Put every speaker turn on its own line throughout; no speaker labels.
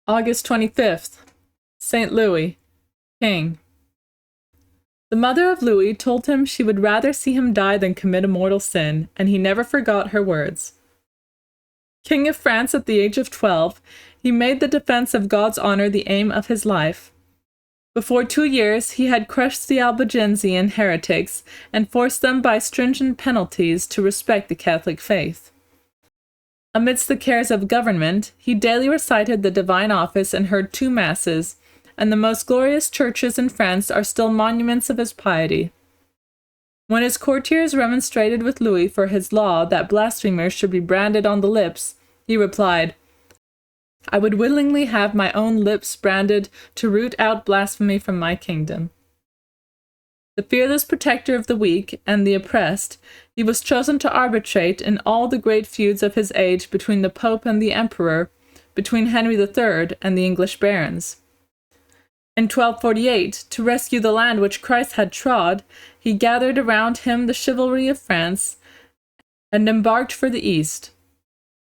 August 25th. St. Louis, King. The mother of Louis told him she would rather see him die than commit a mortal sin, and he never forgot her words. King of France at the age of 12, he made the defense of God's honor the aim of his life. Before 2 years, he had crushed the Albigensian heretics and forced them by stringent penalties to respect the Catholic faith. Amidst the cares of government, he daily recited the divine office and heard 2 masses, and the most glorious churches in France are still monuments of his piety. When his courtiers remonstrated with Louis for his law that blasphemers should be branded on the lips, he replied, "I would willingly have my own lips branded to root out blasphemy from my kingdom." The fearless protector of the weak and the oppressed, he was chosen to arbitrate in all the great feuds of his age between the Pope and the Emperor, between Henry III and the English barons. In 1248, to rescue the land which Christ had trod, he gathered around him the chivalry of France and embarked for the East.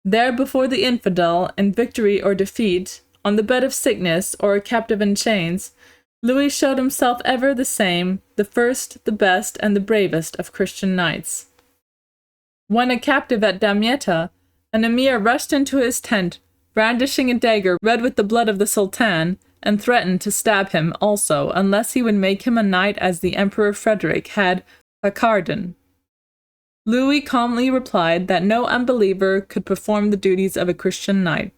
There before the infidel, in victory or defeat, on the bed of sickness or a captive in chains, Louis showed himself ever the same, the first, the best, and the bravest of Christian knights. When a captive at Damietta, an emir rushed into his tent, brandishing a dagger red with the blood of the Sultan, and threatened to stab him also unless he would make him a knight as the Emperor Frederick had Picardon. Louis calmly replied that no unbeliever could perform the duties of a Christian knight.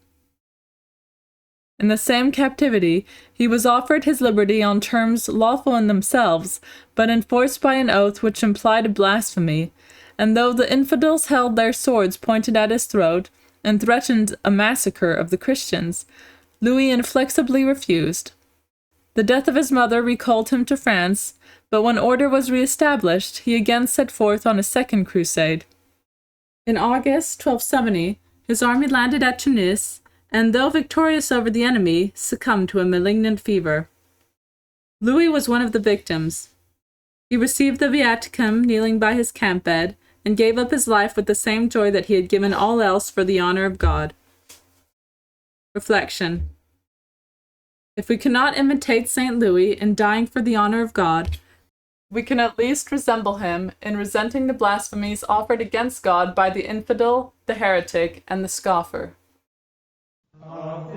In the same captivity, he was offered his liberty on terms lawful in themselves, but enforced by an oath which implied blasphemy, and though the infidels held their swords pointed at his throat and threatened a massacre of the Christians, Louis inflexibly refused. The death of his mother recalled him to France, but when order was re-established, he again set forth on a second crusade. In August 1270, his army landed at Tunis, and though victorious over the enemy, succumbed to a malignant fever. Louis was one of the victims. He received the viaticum kneeling by his camp bed, and gave up his life with the same joy that he had given all else for the honor of God. Reflection. If we cannot imitate St. Louis in dying for the honor of God, we can at least resemble him in resenting the blasphemies offered against God by the infidel, the heretic, and the scoffer.
Amen.